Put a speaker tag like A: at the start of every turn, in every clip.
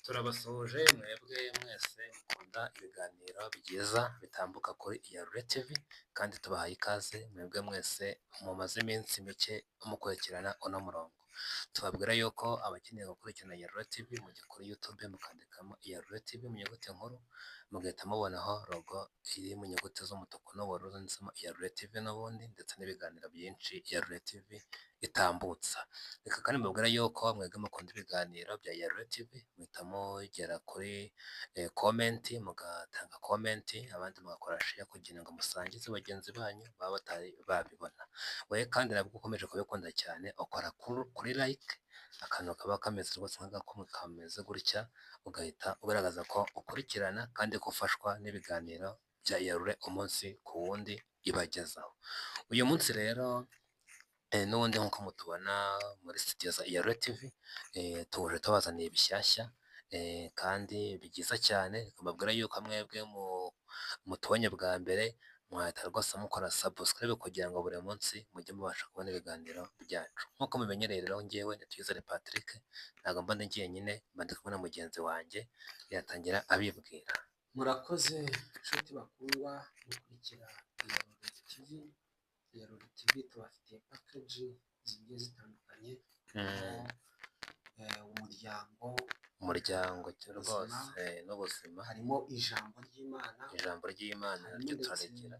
A: Turabasuhuje mwebwe mwese mukunda ibiganiro byiza bitambuka kuri Iyarure TV kandi tubahaye ikaze mwebwe mwese mumaze iminsi mike mukurikirana uno murongo. Tubabwira yuko abakeneye gukurikirana Iyarure TV mujya kuri YouTube mukandikamo Iyarure TV mu nyuguti nkuru, mugahita mubonaho logo iri mu nyuguti z'umutuku n'ubururu zanditsemo Iyarure TV n'ubundi, ndetse n'ibiganiro byinshi Iyarure TV itambutsa. Reka kandi mbabwira yuko mwebwe mukunda ibiganiro bya Iyarure TV muhita mugera kuri komenti mugatanga komenti, abandi mugakora share kugira ngo musangize bagenzi banyu baba batari babibona. Wowe kandi nabwo ukomeje kubikunda cyane ukora kuri like, akantu kaba kameze rwose nk'agakumwe kameze gutya, ugahita ugaragaza ko ukurikirana kandi ko ufashwa n'ibiganiro bya Iyarure umunsi ku wundi ibagezaho. Uyu munsi rero n'ubundi nk'uko mutubona muri studio za Iyarure TV, tuje tubazaniye bishyashya kandi byiza cyane. Mbabwira yuko mwebwe mutubonye bwa mbere mwahita rwose mukora subscribe kugira ngo buri munsi mujye mubasha kubona ibiganiro byacu. Nk'uko mubimenyereye rero, njyewe ni Tuyizere Patrick, ntabwo mba ndi jyenyine, mba ndi kumwe na mugenzi wanjye, yatangira abibwira.
B: Murakoze inshuti bakundwa gukurikira Iyarure TV. Iyarure TV tubafitiye package zigiye zitandukanye,
A: umuryango rwose n'ubuzima,
B: harimo ijambo ry'Imana
A: naryo turarigira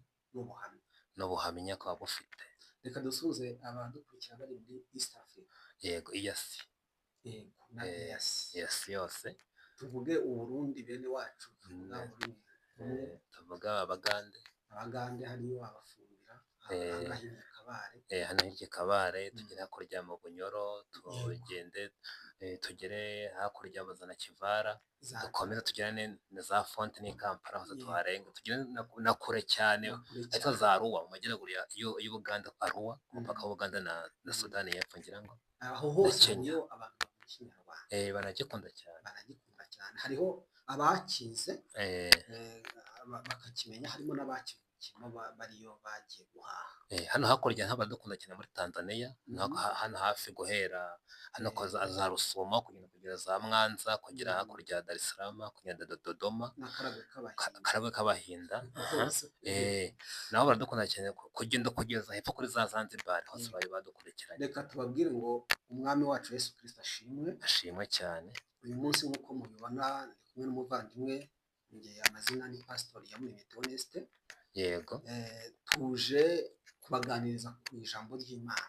B: n'ubuhamya
A: ko waba ufite.
B: Reka dusuze abadukurikira bari muri East Africa.
A: Yego, iyasi,
B: Yego na
A: iyasi yose,
B: tuvuge Uburundi bene wacu,
A: tuvuga Abagande
B: hariyo abafumbira
A: hano hirya Kabare, tugere hakurya mu Bunyoro, tugende tugere hakurya Bazana Kivara, dukomeza tugere na za Fonte n'i Kampala, hose tuharenga, tugere na kure cyane ahitwa za Arua mu majyaruguru y'Ubuganda, Arua umupaka w'Ubuganda na Sudani y'Epfo, ngira ngo
B: aho hose niyo abantu bakunda Ikinyarwanda,
A: baragikunda cyane.
B: Hariho abakize bakakimenya, harimo n'abakivukiyemo bariyo bagiye guhaha.
A: Hano hakurya nk'abadukunda cyane muri Tanzania, hano hafi guhera hano za Rusumo kugera za Mwanza, kugera hakurya Dar es Salaam, kugenda Dodoma, Karagwe k'Abahinda, nabo baradukunda cyane, kugenda kugeza hepfo kuri za Zanzibar, hose bari badukurikiranye.
B: Reka tubabwire ngo umwami wacu Yesu Kristo
A: ashimwe cyane.
B: Uyu munsi nk'uko mubibona ndi kumwe n'umuvandimwe, njye amazina ni Pastor Iyamuremye Theoneste.
A: Yego,
B: tuje kubaganiriza ku ijambo ry'Imana,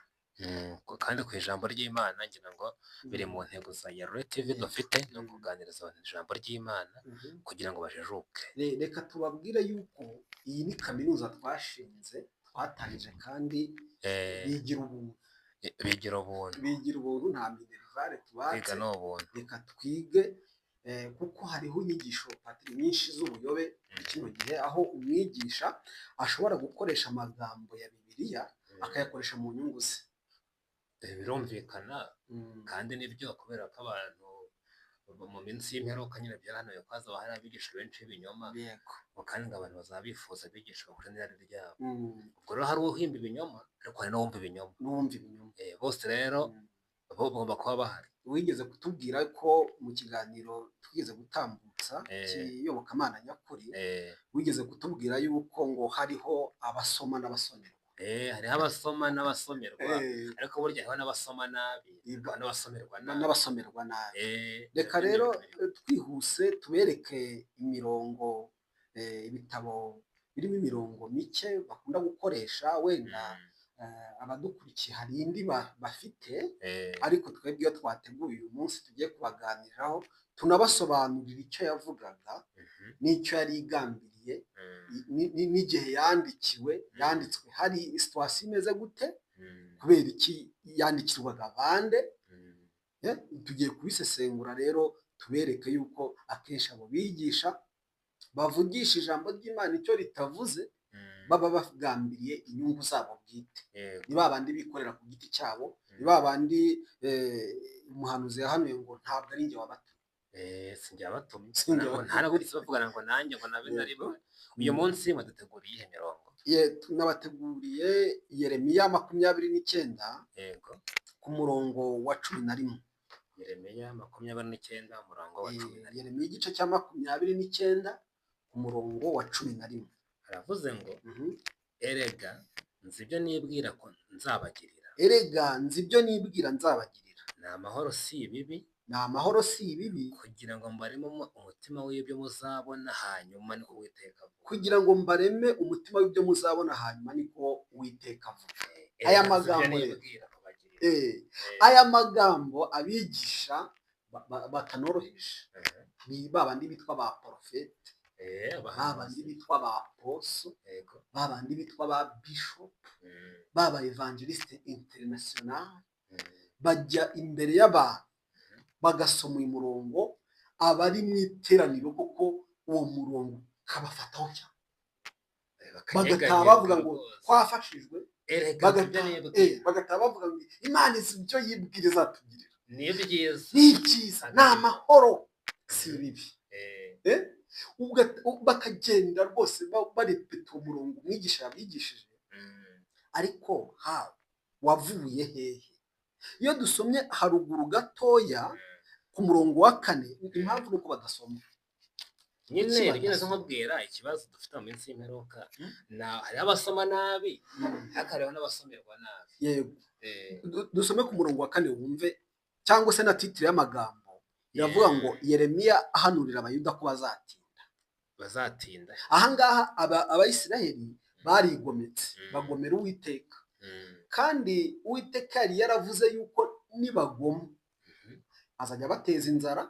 A: kandi ku ijambo ry'Imana ngira ngo biri mu ntego za Iyarure TV dufite, no kuganiriza abantu ijambo ry'Imana kugira ngo bajijuke.
B: Reka tubabwire yuko iyi ni kaminuza twatangije kandi bigira ubuntu, nta minerivare tubatse, reka twige kuko hariho inyigisho nyinshi z'ubuyobe muri kino gihe, aho umwigisha ashobora gukoresha amagambo ya Bibiliya akayakoresha mu nyungu ze.
A: Birumvikana kandi nibyo, kubera ko abantu mu minsi y'imperuka nyine byarahanuwe ko hazaba hari abigisha benshi b'ibinyoma, kandi ngo abantu bazaba bifuza abigisha bahuje n'irari ryabo. Ubwo rero hari uhimba ibinyoma, ariko hari n'uwumva ibinyoma. Bose rero bagomba kuba bahari.
B: Wigeze kutubwira ko mu kiganiro twigeze gutambutsa cy'iyobokamana nyakuri, wigeze kutubwira yuko ngo hariho abasoma n'abasomerwa.
A: Hariho abasoma n'abasomerwa, ariko burya hariho n'abasoma nabi
B: n'abasomerwa nabi. Reka rero twihuse tubereke imirongo, ibitabo birimo imirongo mike bakunda gukoresha, wenda abadukurikiye hari indi bafite, ariko twebwe iyo twateguye uyu munsi tugiye kubaganiraho, tunabasobanurira icyo yavugaga n'icyo yari igambiriye, n'igihe yanditswe, hari situwasiyo imeze gute, kubera iki yandikirwaga bande. Tugiye kubisesengura rero, tubereke yuko akenshi abo bigisha bavugisha ijambo ry'Imana icyo ritavuze, baba bagambiriye inyungu zabo bwite. Ni babandi bikorera ku giti cyabo, ni babandi umuhanuzi yahanuye ngo ntabwo ari njye wabatumye,
A: sinjye wabatumye, ntarabutse bavugana ngo nanjye ngo nabe na rimwe. Uyu munsi baduteguriye ihe mirongo,
B: tunabateguriye Yeremiya 29 ku murongo wa 11.
A: Yeremiya 29 umurongo wa 11.
B: Yeremiya igice cya 29 umurongo wa 11
A: haravuze ngo erega nzi ibyo nibwira ko nzabagirira.
B: Erega nzi ibyo nibwira nzabagirira.
A: Ni amahoro si ibibi.
B: Ni amahoro si ibibi.
A: Kugira ngo mbareme umutima w'ibyo muzabona hanyuma niko Uwiteka avuga.
B: Kugira ngo mbareme umutima w'ibyo muzabona hanyuma niko Uwiteka avuga. Aya magambo aya magambo abigisha batanoroheje. Ni babandi bitwa ba porofete, babandi bitwa ba aposo, babandi bitwa ba bishop, baba evangeliste international, bajya imbere y'abantu bagasoma uyu murongo, abari mu iteraniro kuko uwo murongo kabafataho cyane, bagataha bavuga ngo twafashijwe, bagataha bavuga ngo Imana izi ibyo yibwira izatugirira.
A: Ni byiza,
B: ni byiza, ni amahoro si bibi. Bakagenda rwose barepeta umurongo umwigisha yabigishije, ariko wavuye hehe? Iyo dusomye haruguru gatoya ku murongo wa 4, impamvu nuko badasoma
A: nyine rigeze nkubwira ikibazo dufite mu minsi y'imperuka, hari abasoma nabi hakariho n'abasomerwa nabi.
B: Yego, dusome ku murongo wa 4 wumve, cyangwa se na titire y'amagambo iravuga ngo Yeremiya ahanurira abayuda ko bazatinda. Ahangaha abayisiraheli barigometse, bagomera Uwiteka, kandi Uwiteka yari yaravuze yuko nibagoma azajya abateza inzara,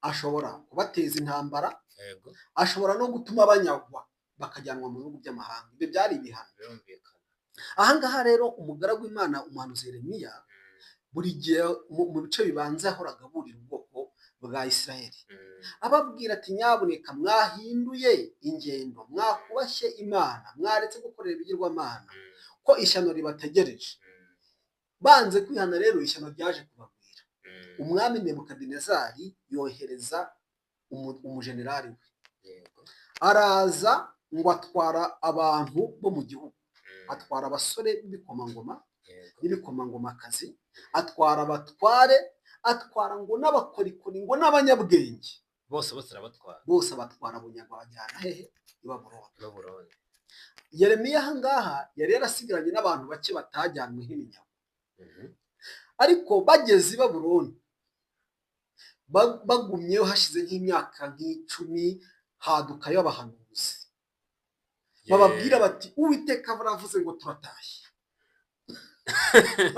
B: ashobora kubateza intambara, ashobora no gutuma banyagwa bakajyanwa mu bihugu by'amahanga. Ibyo byari ibihano. Ahangaha rero umugaragu w'Imana umuhanuzi Yeremiya buri gihe mu bice bibanza yahoraga aburira ubwoko bwa Isiraheli, ababwira ati nyabuneka mwahinduye ingendo, mwakubashye Imana, mwaretse gukorera ibigirwamana, ko ishyano ribategereje. Banze kwihana rero ishyano ryaje kubagwira. Umwami Nebukadinezari yohereza umujenerali we, araza ngo atwara abantu bo mu gihugu, atwara abasore b'ibikomangoma n'ibikomangomakazi, atwara abatware, atwara ngo n'abakorikori, ngo n'abanyabwenge,
A: bose arabatwara,
B: bose abatwara bunyago, bajyana hehe? I Babuloni. Yeremiya ahangaha yari yarasigaranye n'abantu bake batajyanwe nk'iminyago, ariko bageze i Babuloni bagumyeyo hashize nk'imyaka nk'icumi, hadukayo abahanuzi bababwira bati Uwiteka baravuze ngo turatashye.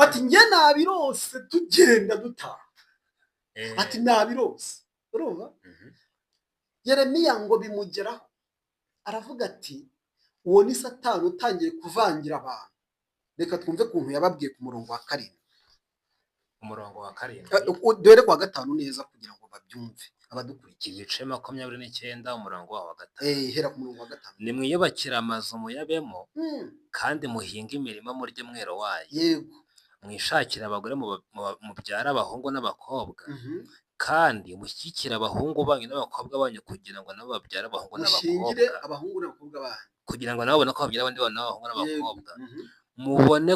B: Ati njye nabirose tugenda dutaha, ati nabirose. Urumva? Yeremiya ngo bimugeraho, aravuga ati uwo ni Satani utangiye kuvangira abantu. Reka twumve kuntu yababwiye ku murongo wa 7.
A: Umurongo wa 7
B: dore kwa 5 neza kugira ngo babyumve abadukurikiye.
A: Ibice 29 umurongo wa 5.
B: Hera ku murongo wa 5.
A: Nimwiyubakira amazu muyabemo, kandi muhinga imirima murye mwero wayo.
B: Yego.
A: Mwishakira abagore mubyara abahungu n'abakobwa, kandi mushyigikira abahungu banyu n'abakobwa banyu, kugira ngo nabo babyara abahungu
B: n'abakobwa banyu,
A: kugira ngo nabo babone ko babyara abandi bana b'abahungu n'abakobwa, mubone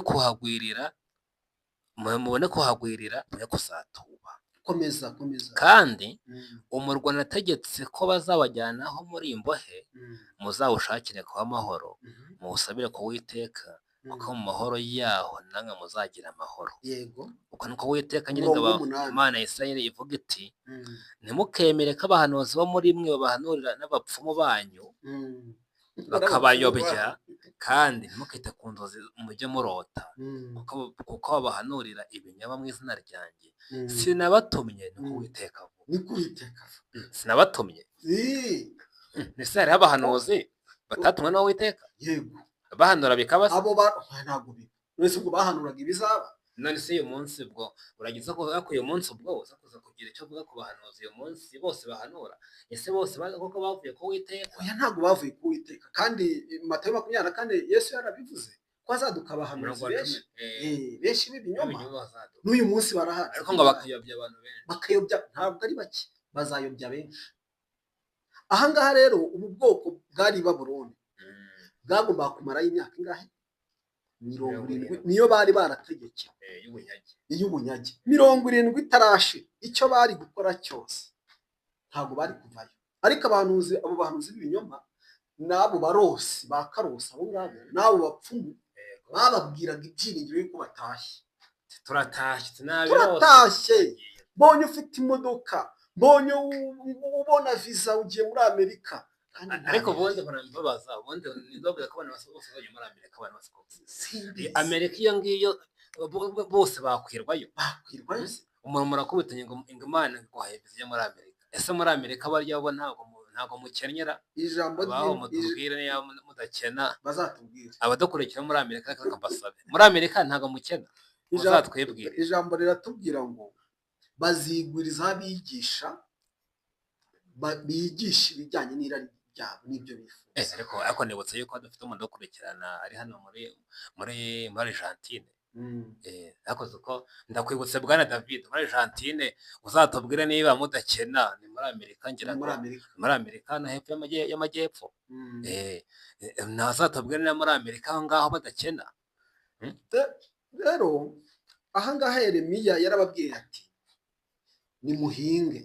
A: kuhagwirira mwe kuzatuba.
B: Komeza.
A: Kandi umurwa nategetse ko bazabajyanaho muri imbohe, muzawushakire kuba amahoro, muwusabire ku Uwiteka, kuko mu mahoro yaho namwe muzagira amahoro.
B: Yego.
A: Uko niko Uwiteka nyir'ingabo Imana ya Isirayeli ivuga iti, ntimukemere ko abahanuzi bo muri mwe babahanurira n'abapfumu banyu bakabayobya, kandi ntimukite ku nzozi mujye murota, kuko babahanurira ibinyoma mu izina ryanjye. Sinabatumye, niko Uwiteka avuga. Sinabatumye. Ese hariho abahanuzi batatumwe n'Uwiteka?
B: Yego.
A: Bahanura bikabasa?
B: Abo ntabwo wese ubwo bahanuraga ibizaba.
A: None se uyu munsi ubwo uragize ko uyu munsi ubwo uza kuza kugira icyo uvuga ku bahanuzi uyu munsi bose bahanura? Ese bose koko bavuye ku Uwiteka?
B: Oya, ntabwo bavuye ku Uwiteka, kandi Matayo 24 Yesu yarabivuze ko azaduka abahanuzi benshi b'ibinyoma. N'uyu munsi barahari,
A: ariko ngo bakayobya abantu benshi.
B: Bakayobya, ntabwo ari bake, bazayobya benshi. Ahangaha rero ubu bwoko bwari Babuloni bwagombaga kumarayo imyaka ingahe? 70 niyo bari barategekeye
A: y'ubunyage
B: 70 itarashira icyo bari gukora cyose ntabwo bari kuvayo. Ariko abo bahanuzi b'ibinyoma n'abo barosi ba karosi abo ngabo n'abo bapfumu bababwiraga ibyiringiro yuko batashye. Turatashye, mbonye ufite imodoka, mbonye ubona visa ugiye muri Amerika.
A: Ariko ubundi barambabaza, ubundi nibabwira ko abantu bose bajya muri Amerika, abantu bose Amerika iyo ngiyo bose bakwirwayo. Umuntu murakubitanye ngo Imana iguhaye visa muri Amerika. Ese muri Amerika barya bo ntabwo mukenyera?
B: Ijambo
A: mutubwire niba mudakena
B: bazatubwira.
A: Abadukurikira muri Amerika kabasabe. Muri Amerika ntabwo mukena. Uzatwebwire.
B: Ijambo riratubwira ngo baziguriza abigisha bigisha ibijyanye n'irari ryabo n'ibyo bifuza.
A: Ariko nibutse yuko dufite umuntu ukurikirana ari hano muri Argentine. Akoze uko ndakwibutse bwana David, muri Argentine uzatubwire niba mudakena. Ni muri Amerika ngira ngo muri Amerika na hepfo y'amajyepfo. Ntazatubwire niba muri Amerika aho ngaho badakena.
B: Rero aha ngaha Yeremiya yarababwiye ati nimuhinge,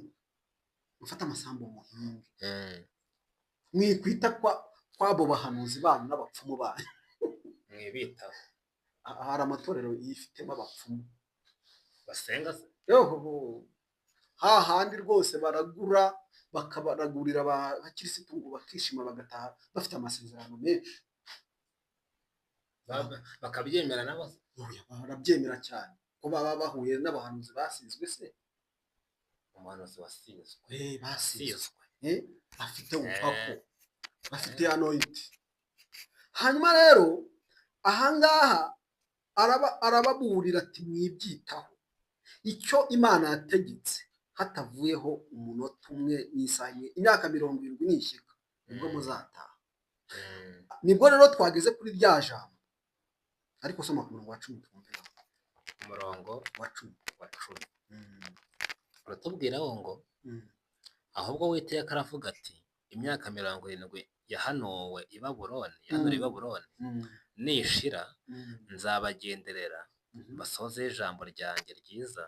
B: mufate amasambu muhinge, mwikwita kwabo bahanuzi banyu n'abapfumu banyu.
A: Mwibitaho.
B: Hari amatorero yifitemo abapfumu
A: basenga se.
B: Hahandi rwose baragura bakabaragurira abakirisitu ngo bakishima bagataha bafite amasezerano menshi.
A: Bakabyemera nabo?
B: Barabyemera cyane ko baba bahuye n'abahanuzi basizwe se.
A: Umuhanuzi wasizwe.
B: Basizwe. Afite ubupako, afite anointi. Hanyuma rero ahangaha arababurira ati mwibyitaho. Icyo Imana yategetse hatavuyeho umunota umwe n'isaha imwe, imyaka 70 nishyika nibwo muzataha. Nibwo rero twageze kuri rya jambo. Ariko soma ku murongo wa 10 twumvira.
A: Umurongo wa 10 uratubwiraho ngo ahubwo Uwiteka aravuga ati imyaka 70 yahanuwe i Babuloni nishira nzabagenderera basoze ijambo ryanjye ryiza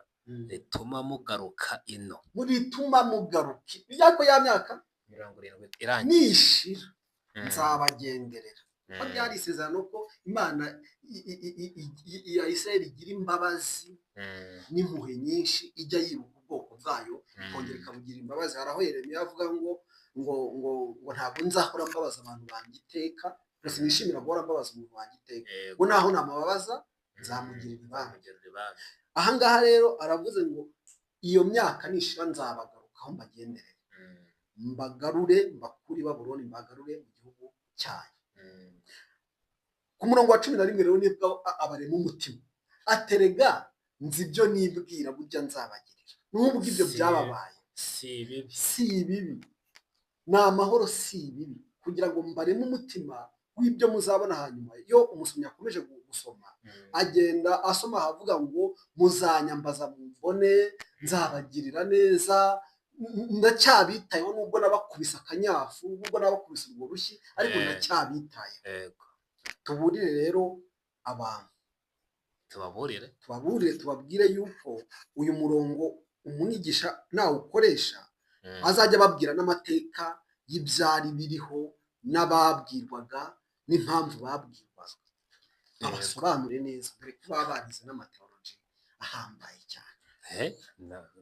A: rituma mugaruka ino.
B: Murituma mugaruka byako ya myaka
A: 70 irangiye
B: nishira nzabagenderera. Byari isezerano ko Imana ya Isirayeli igira imbabazi n'impuhwe nyinshi, ijya yibuka ubwoko bwayo ikongera ikabugira imbabazi. Haraho Yeremiya avuga ngo ntabwo nzahora mbabaza abantu banjye iteka, rwose nishimira guhora mbabaza umuntu wanjye iteka, ngo naho namababaza nzamugirira ibambe. Aha ngaha rero aravuze ngo iyo myaka nishira nzabagarukaho mbagenderere, mbagarure mbakure i Babuloni, mbagarure mu gihugu cyanyu. Ku murongo wa 11 rero nibwo abarema umutima aterega nzi ibyo nibwira burya nzabagirira. Nubwo ibyo byababaye si bibi, ni amahoro, si bibi, kugira ngo mbareme umutima w'ibyo muzabona hanyuma. Iyo umusomyi akomeje gusoma agenda asoma ahavuga ngo muzanyambaza mumbone, nzabagirira neza, ndacyabitayeho nubwo nabakubise akanyafu, nubwo nabakubise urwo rushyi, ariko ndacyabitayeho. Tuburire rero abantu, tubabwire yuko uyu murongo umwigisha nawukoresha azajya babwira n'amateka y'ibyari biriho n'ababwirwaga n'impamvu babwirwaga, abasobanure neza, dore ko baba barize n'amateoloji ahambaye cyane.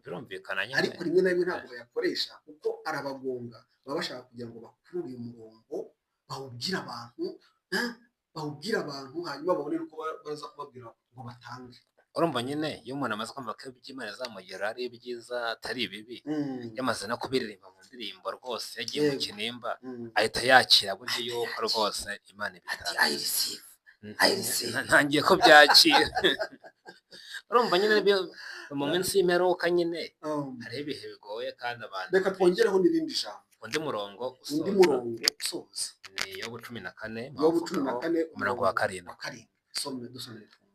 A: Birumvikana nyine,
B: ariko rimwe na rimwe ntabwo bayakoresha kuko arabagonga. Baba bashaka kugira ngo bakurure uyu murongo bawubwire abantu hanyuma babone uko baza kubabwira ngo batange.
A: Urumva nyine iyo umuntu amaze kumva ko iby'Imana izamugera ari byiza atari ibibi, yamaze no kubiririmba mu ndirimbo, rwose yagiye mu kinimba ahita yakira buryo yuko rwose Imana ibitanga. Ntangiye ko byakira. Urumva nyine mu minsi y'imperuka nyine hariho ibihe bigoye kandi abantu.
B: Reka twongereho n'irindi jambo,
A: undi murongo
B: usoza
A: ni Yobu 14
B: umurongo wa 7.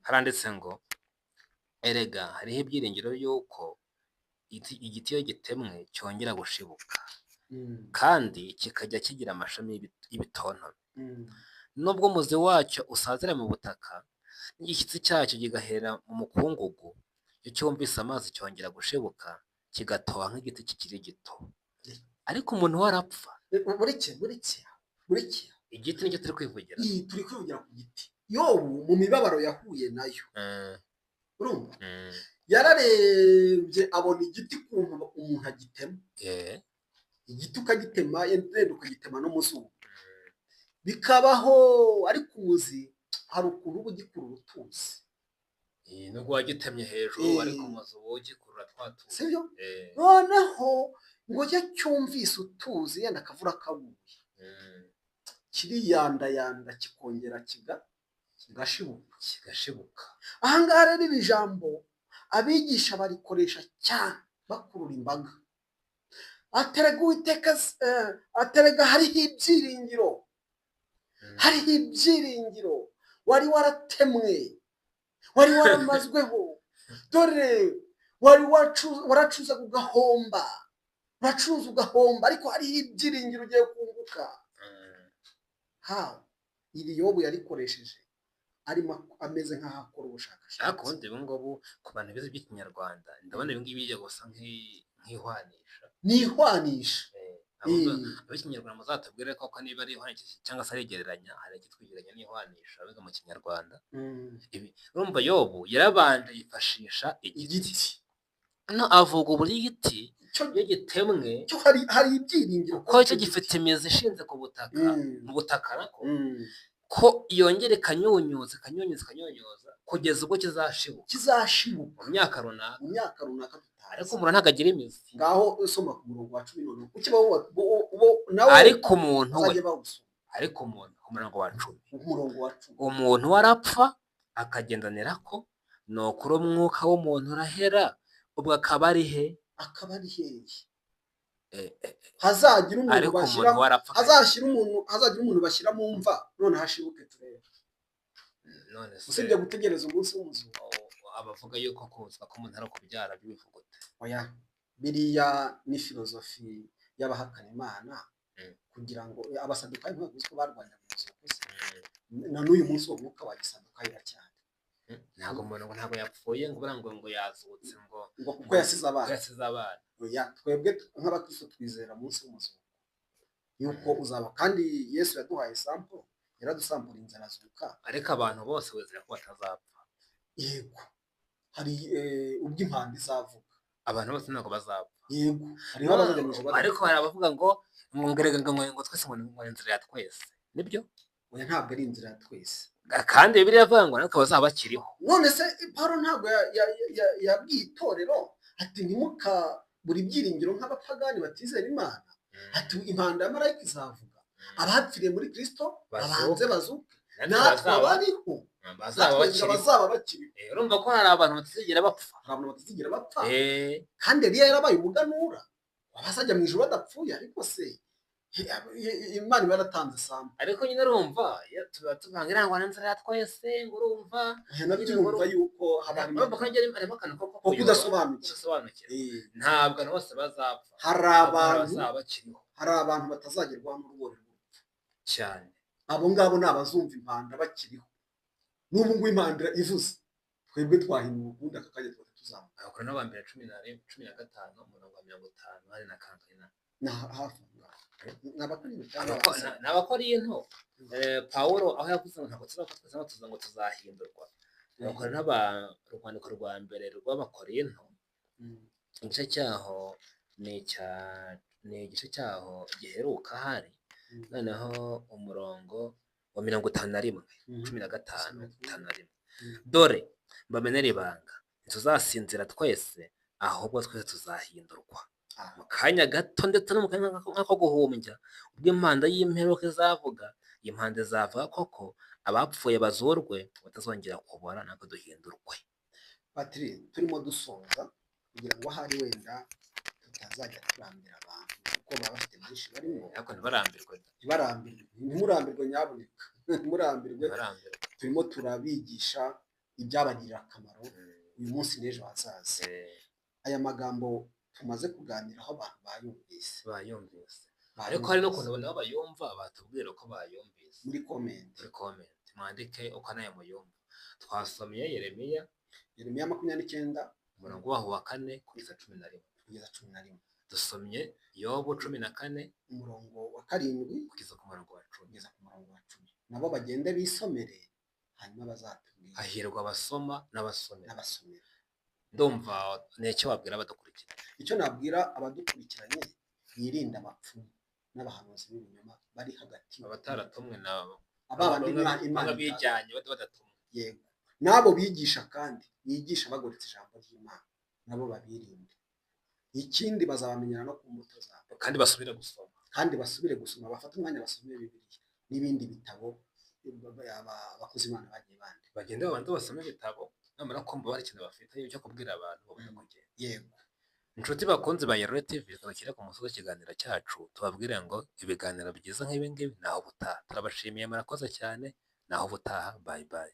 A: Haranditse ngo erega hariho ibyiringiro yuko igiti iyo gitemwe cyongera gushibuka kandi kikajya kigira amashami y'ibitontome, nubwo umuzi wacyo usazira mu butaka n'igishyitsi cyacyo kigahera mu mukungugu, iyo cyumvise amazi cyongera gushibuka kigatoha nk'igiti kikiri gito, ariko umuntu we arapfa.
B: Burikiya
A: igiti nicyo turi kwivugira,
B: turi kwivugira ku giti. Yobu mu mibabaro yahuye nayo, urumva yararebye abona igiti ukuntu umuntu agitema, igiti ukagitema yenda ukagitema no mu zuba bikabaho, ariko uzi hari ukuntu uba ugikura urutuzi,
A: nubwo wagitemye hejuru ariko maze uba ugikurura twatuzi,
B: sibyo? Noneho ngo cyo cyumvise utuzi yenda akavura kaguye, kiriyandayanda kikongera kigashibuka. Ahangaha rero iri jambo abigisha barikoresha cyane bakurura imbaga, aterega hariho ibyiringiro, wari waratemwe, wari waramazweho, dore wari waracuza ugahomba, uracuruza ugahomba, ariko hariho ibyiringiro ugiye kunguka. Iri Yobu yarikoresheje arimo ameze nk'aho akora ubushakashatsi.
A: ariko ubundi ubu ngubu ku bantu bize iby'ikinyarwanda ndabona ibi ngibi bijya gusa nk'ihwanisha. Ab'ikinyarwanda muzatubwire koko niba ari ihwanisha cyangwa se ari igereranya, hari ikitwigereranya n'ihwanisha abiga mu kinyarwanda. Urumva Yobu yarabanje yifashisha igiti, no avuga uburyo igiti iyo gitemwe
B: hari ibyiringiro
A: ko cyo gifite imizi ishinze ku butaka, mu butaka nako ko yongera ikanyunyuza kugeza ubwo kizashibuka mu myaka runaka, ariko umuntu ntabwo agira imizi.
B: Ngaho usoma ku murongo wa 10
A: ariko umuntu ku murongo wa 10 umuntu warapfa akagendanira ko ni ukuri umwuka w'umuntu urahera, ubwo akaba ari he?
B: Hazagira umuntu bashyira mu mva, none hashibuke turebe. Usibye gutegereza umunsi w'umuzuko,
A: abavuga yuko kuzwa ko umuntu ari ukubyara by'ibivugute.
B: Oya, biriya ni filozofi y'abahakana Imana, kugira ngo abasadukayi ntibavuze ko barwanya umuzuko se, na n'uyu munsi uwo mwuka wagisadukayi cyane.
A: Ntabwo yapfuye ngo yazutse ngo
B: kuko yasize abana. Oya, twebwe nk'abakristo twizera munsi w'umuzuko yuko uzaba, kandi Yesu yaduhaye sample, yaradusampura inzara azuka,
A: ariko abantu bose wizera ko batazapfa.
B: Yego, hari ubwo impanda izavuga,
A: abantu bose ntabwo bazapfa.
B: Yego,
A: ariko hari abavuga ngo twese ngo inzira ya twese, nibyo?
B: Oya, ntabwo ari inzira ya twese,
A: kandi Bibiliya ivuga ngo natwe bazaba bakiriho.
B: None se Pawulo ntabwo yabwiye itorero ati ntimuka buri byiringiro nk'abapagani batizera Imana, ati impanda ya marayika izavuga, abapfiriye muri Kristo babanze bazuke, natwe abariho bazaba bakiriho.
A: Urumva ko hari abantu batazigera bapfa,
B: kandi Eliya yarabaye umuganura wabazajya mu ijuru badapfuye, ariko se Imana iba yaratanze sample.
A: Ariko nyine urumva tuba tuvangira ngo n'inzira ya twese, ngo urumva
B: urumva yuko
A: harimo akantu ko
B: kudasobanukira.
A: Ntabwo abantu bose bazapfa,
B: hari abantu batazagerwaho n'urwuri rw'urupfu
A: cyane.
B: Abo ngabo ni abazumva impanda bakiriho, n'ubu ngubu impanda ivuze twebwe twahinduye ubundi aka kanya twari tuzamuka.
A: Abakora n'abambere 15 umurongo wa 50 hari na kankina
B: na hafi
A: n'Abakorinto. Pawulo aho yavuze ngo ntabwo tuzapfa ngo tuzahindurwa, bakora urwandiko rwa mbere rw'Abakorinto, igice cyaho ni igice cyaho giheruka hari, noneho umurongo wa 51 15 dore mbamenera ibanga, ntituzasinzira twese, ahubwo twese tuzahindurwa mu kanya gato, ndetse no mu kanya nk'ako guhumbya, ubwo impanda y'imperuka izavuga. Impanda izavuga koko, abapfuye bazurwe, batazongera kubora, ntabwo duhindurwe.
B: Patiri, turimo dusoza kugira ngo ahari wenda tutazajya turambira abantu, kuko baba bafite byinshi barimo,
A: ariko ntibarambirwe,
B: ntimurambirwe nyabuneka, ntimurambirwe. Turimo turabigisha ibyabagirira akamaro uyu munsi n'ejo hazaza. Aya magambo tumaze kuganiraho abantu
A: bayumvise, ariko hari no kuntu nabo bayumva, batubwira ko bayumvise
B: muri comment
A: mwandike uko nayo muyumva. twasomye Yeremiya
B: 29
A: umurongo waho wa 4 kugeza 11 dusomye Yobu 14
B: umurongo wa 7
A: kugeza ku murongo wa
B: 10 nabo bagende bisomere hanyuma bazatubwira.
A: hahirwa abasoma n'abasomera.
B: Ndumva
A: nicyo wabwira abadukurikira.
B: Icyo nabwira abadukurikiranye, birinda abapfumu n'abahanuzi b'ibinyoma bari hagati,
A: abataratumwe nabo
B: abandi Imana
A: bijyanye badatumwe.
B: Yego, nabo bigisha kandi bigisha bagoretse ijambo ry'Imana, nabo babirinde. Ikindi bazabamenyera no ku mbuto zabo,
A: kandi basubire gusoma, bafata umwanya basome Bibiliya n'ibindi bitabo abakozi Imana bagiye bandi bagende babanza basome ibitabo, namara kumva bari ikintu bafite cyo kubwira abantu babone kugenda.
B: Yego,
A: inshuti bakunze ba Yerore TV, tukabashyira ku musozi w'ikiganiro cyacu, tubabwire ngo ibiganiro byiza nk'ibi ngibi naho ubutaha. Turabashimiye, murakoze cyane, naho ubutaha. Bye bye.